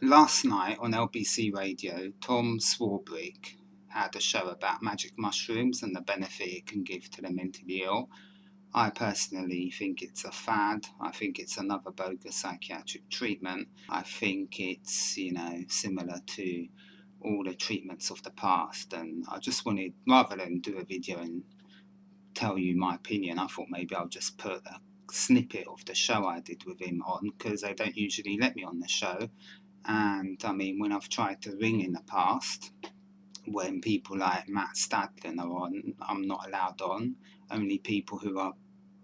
Last night on LBC Radio, Tom Swarbrick had a show about magic mushrooms and the benefit it can give to the mentally ill. I personally think it's a fad. I think it's another bogus psychiatric treatment. I think it's, similar to all the treatments of the past. And I just wanted, rather than do a video and tell you my opinion, I thought maybe I'll just put a snippet of the show I did with him on, because they don't usually let me on the show. And I mean, when I've tried to ring in the past, when people like Matt Stadlen are on, I'm not allowed on. Only people who are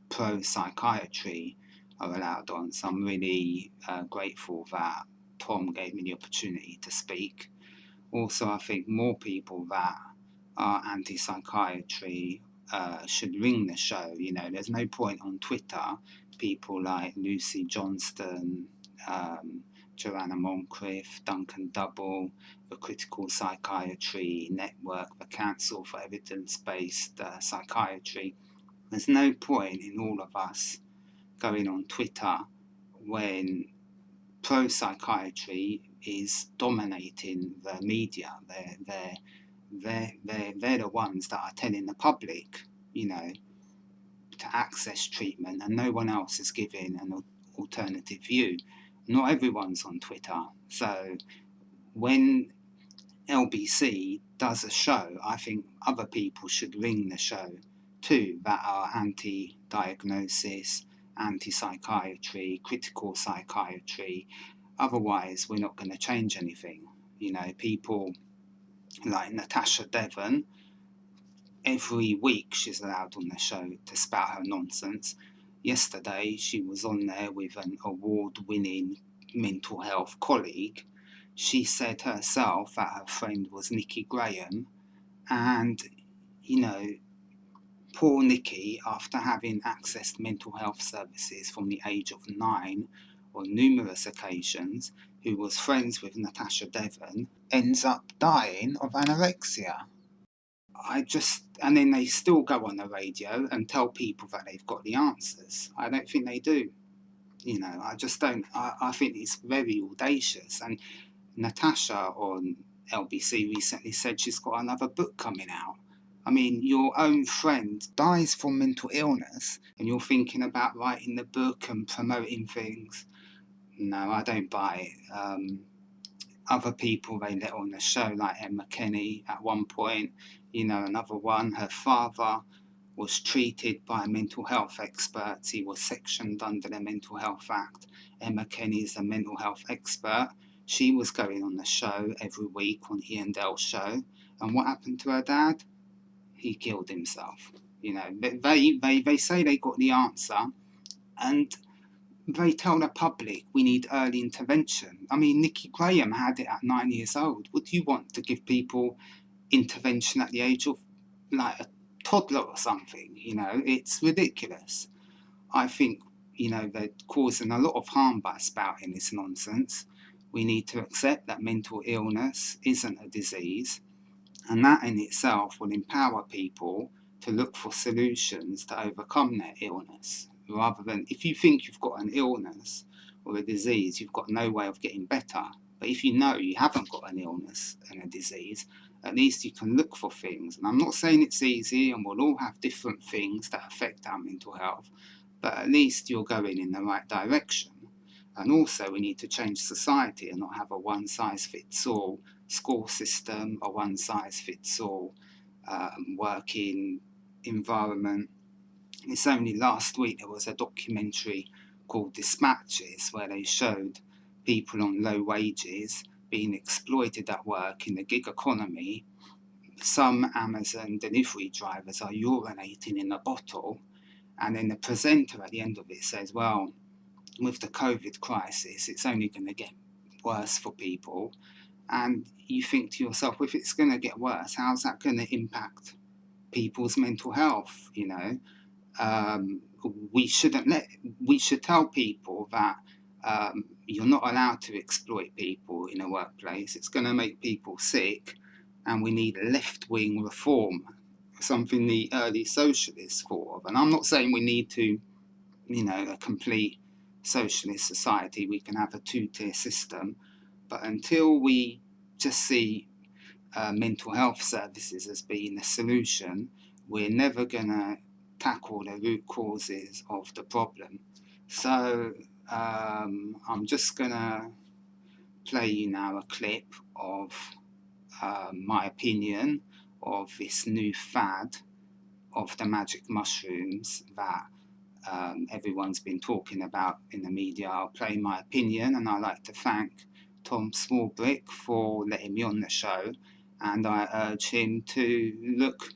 pro psychiatry are allowed on. So I'm really grateful that Tom gave me the opportunity to speak. Also, I think more people that are anti psychiatry should ring the show. There's no point on Twitter, people like Lucy Johnston, Joanna Moncrief, Duncan Double, the Critical Psychiatry Network, the Council for Evidence-Based Psychiatry. There's no point in all of us going on Twitter when pro-psychiatry is dominating the media. They're the ones that are telling the public, to access treatment, and no one else is giving an alternative view. Not everyone's on Twitter. So when LBC does a show, I think other people should ring the show too, that are anti-diagnosis, anti-psychiatry, critical psychiatry. Otherwise, we're not going to change anything. People like Natasha Devon, every week she's allowed on the show to spout her nonsense. Yesterday, she was on there with an award-winning mental health colleague. She said herself that her friend was Nikki Graham, and, poor Nikki, after having accessed mental health services from the age of 9 on numerous occasions, who was friends with Natasha Devon, ends up dying of anorexia. And then they still go on the radio and tell people that they've got the answers. I don't think they do. I just don't. I think it's very audacious. And Natasha on LBC recently said she's got another book coming out. I mean, your own friend dies from mental illness and you're thinking about writing the book and promoting things. No, I don't buy it. Other people they let on the show, like Emma Kenny at one point, another one, her father was treated by mental health experts. He was sectioned under the Mental Health Act. Emma Kenny is a mental health expert. She was going on the show every week on Ian Dell's show. And what happened to her dad? He killed himself. They say they got the answer, and they tell the public we need early intervention. I mean, Nikki Graham had it at 9 years old. Would you want to give people intervention at the age of like a toddler or something? It's ridiculous. I think, they're causing a lot of harm by spouting this nonsense. We need to accept that mental illness isn't a disease, and that in itself will empower people to look for solutions to overcome their illness. Rather than, if you think you've got an illness or a disease, you've got no way of getting better. But if you know you haven't got an illness and a disease, at least you can look for things. And I'm not saying it's easy, and we'll all have different things that affect our mental health, but at least you're going in the right direction. And also, we need to change society and not have a one-size-fits-all school system, a one-size-fits-all working environment. It's only last week there was a documentary called Dispatches where they showed people on low wages being exploited at work in the gig economy. Some Amazon delivery drivers are urinating in a bottle, and then the presenter at the end of it says, well, with the COVID crisis, it's only going to get worse for people. And you think to yourself, if it's going to get worse, how's that going to impact people's mental health? We should tell people that you're not allowed to exploit people in a workplace. It's going to make people sick, and we need left-wing reform, something the early socialists thought of. And I'm not saying we need to, a complete socialist society. We can have a two-tier system, But until we just see mental health services as being a solution, we're never going to tackle the root causes of the problem. So I'm just going to play you now a clip of my opinion of this new fad of the magic mushrooms that everyone's been talking about in the media. I'll play my opinion, and I'd like to thank Tom Smallbrick for letting me on the show, and I urge him to look,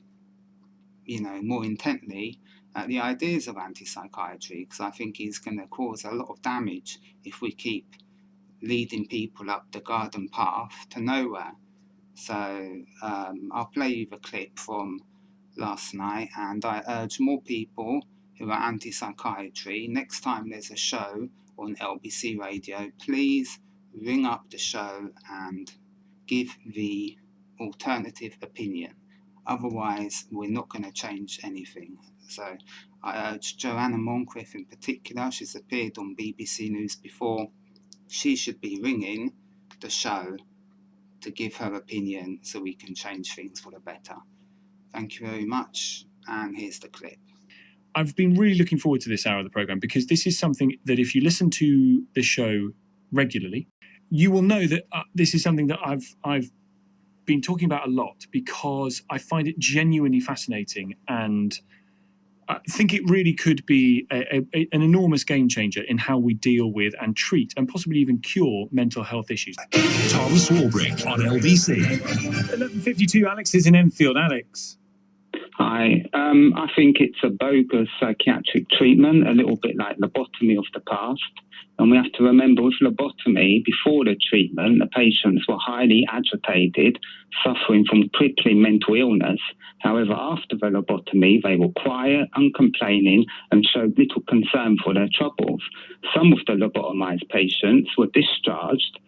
more intently at the ideas of anti-psychiatry, because I think he's going to cause a lot of damage if we keep leading people up the garden path to nowhere. So I'll play you the clip from last night, and I urge more people who are anti-psychiatry, next time there's a show on LBC Radio, please ring up the show and give the alternative opinion. Otherwise, we're not going to change anything. So I urge Joanna Moncrief in particular, she's appeared on BBC News before, she should be ringing the show to give her opinion so we can change things for the better. Thank you very much, and here's the clip. I've been really looking forward to this hour of the programme, because this is something that if you listen to the show regularly, you will know that this is something that I've been talking about a lot, because I find it genuinely fascinating, and I think it really could be an enormous game changer in how we deal with and treat and possibly even cure mental health issues. Tom Swarbrick on LBC. 11:52, Alex is in Enfield. Alex. Hi. I think it's a bogus psychiatric treatment, a little bit like lobotomy of the past. And we have to remember with lobotomy, before the treatment, the patients were highly agitated, suffering from crippling mental illness. However, after the lobotomy, they were quiet, uncomplaining, and showed little concern for their troubles. Some of the lobotomized patients were discharged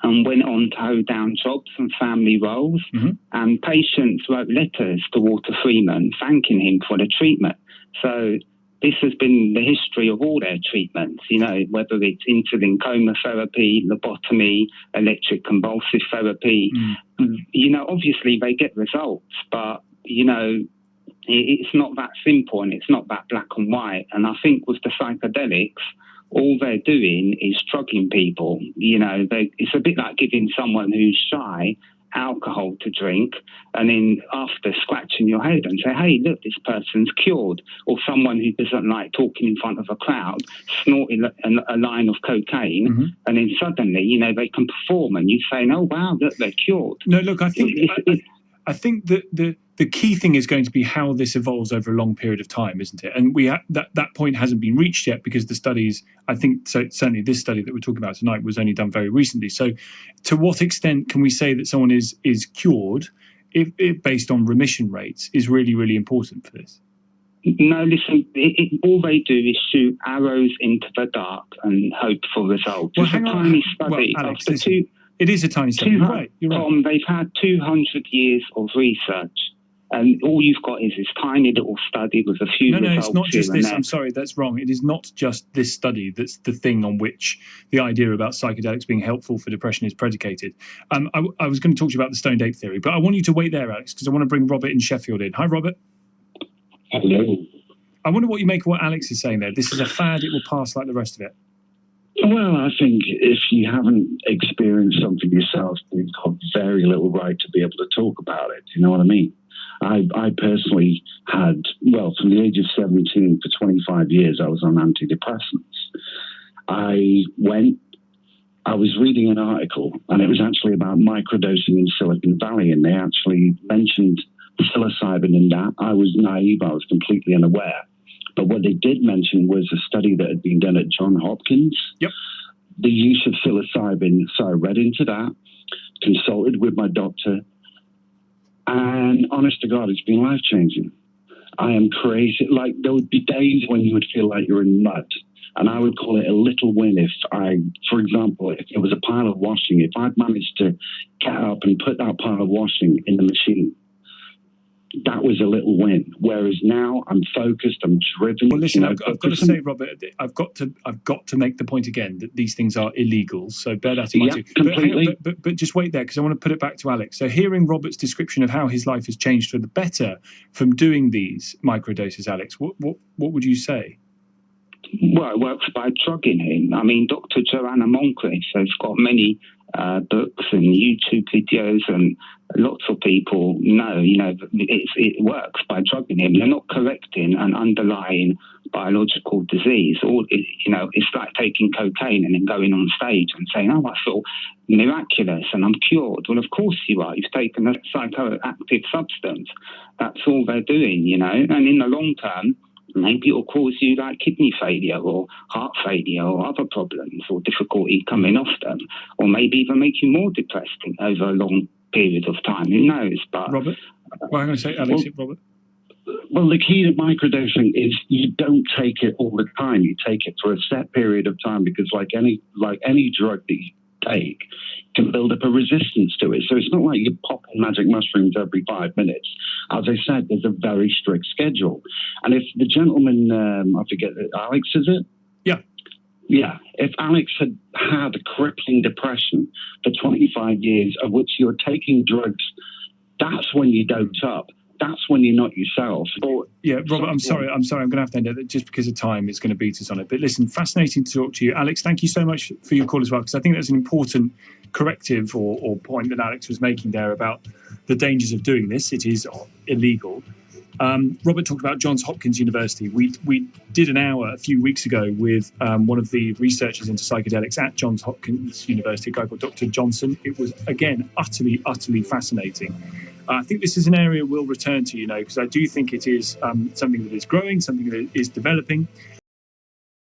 and went on to hold down jobs and family roles. And patients wrote letters to Walter Freeman thanking him for the treatment. So this has been the history of all their treatments, whether it's insulin coma therapy, lobotomy, electric convulsive therapy. Obviously they get results, but, it's not that simple and it's not that black and white. And I think with the psychedelics, all they're doing is drugging people. It's a bit like giving someone who's shy alcohol to drink, and then after scratching your head and say, hey, look, this person's cured. Or someone who doesn't like talking in front of a crowd, snorting a line of cocaine, and then suddenly, they can perform, and you're saying, oh, wow, look, they're cured. No, look, I think that the key thing is going to be how this evolves over a long period of time, isn't it? And that point hasn't been reached yet, because the studies, I think, so certainly this study that we're talking about tonight was only done very recently. So to what extent can we say that someone is cured if based on remission rates is really, really important for this? No, listen, all they do is shoot arrows into the dark and hope for results. Well, it's a tiny study. Well, Alex, it is a tiny study. You're right. They've had 200 years of research. And all you've got is this tiny little study with a few results. No, it's not just this. I'm sorry, that's wrong. It is not just this study that's the thing on which the idea about psychedelics being helpful for depression is predicated. I was going to talk to you about the stoned ape theory, but I want you to wait there, Alex, because I want to bring Robert in Sheffield in. Hi, Robert. Hello. I wonder what you make of what Alex is saying there. This is a fad. It will pass like the rest of it. Well, I think if you haven't experienced something yourself, you've got very little right to be able to talk about it. You know what I mean? I personally had, from the age of 17 for 25 years, I was on antidepressants. I was reading an article, and it was actually about microdosing in Silicon Valley, and they actually mentioned psilocybin in that. I was naive. I was completely unaware. But what they did mention was a study that had been done at Johns Hopkins. Yep. The use of psilocybin. So I read into that, consulted with my doctor, and honest to God, it's been life-changing. I am crazy. Like, there would be days when you would feel like you're in mud, and I would call it a little win if for example, if it was a pile of washing, if I'd managed to get up and put that pile of washing in the machine, that was a little win. Whereas now I'm focused, I'm driven. Well, listen, I've got to say, Robert, I've got to make the point again that these things are illegal. So bear that in mind too. Completely. But just wait there, because I want to put it back to Alex. So hearing Robert's description of how his life has changed for the better from doing these microdoses, Alex, what would you say? Well, it works by drugging him. I mean, Dr. Joanna Moncrief has got many books and YouTube videos, and lots of people know, it works by drugging him. They're not correcting an underlying biological disease. It's like taking cocaine and then going on stage and saying, oh, I feel miraculous and I'm cured. Well, of course you are. You've taken a psychoactive substance. That's all they're doing, and in the long term, maybe it will cause you like kidney failure or heart failure or other problems or difficulty coming off them, or maybe even make you more depressed over a long period of time. Who knows? But Robert, well, I'm going to say, Alex, Robert. Well, the key to microdosing is you don't take it all the time. You take it for a set period of time, because like any drug that you take, can build up a resistance to it. So it's not like you're popping magic mushrooms every 5 minutes. As I said, there's a very strict schedule. And if the gentleman, I forget, Alex, is it? Yeah. Yeah. If Alex had had a crippling depression for 25 years, of which you're taking drugs, that's when you dose up. That's when you're not yourself. Yeah, Robert, I'm sorry. I'm going to have to end it just because of time. It's going to beat us on it. But listen, fascinating to talk to you. Alex, thank you so much for your call as well, because I think that's an important corrective or point that Alex was making there about the dangers of doing this. It is illegal. Robert talked about Johns Hopkins University. We did an hour a few weeks ago with one of the researchers into psychedelics at Johns Hopkins University, a guy called Dr. Johnson. It was, again, utterly fascinating. I think this is an area we'll return to, because I do think it is something that is growing, something that is developing.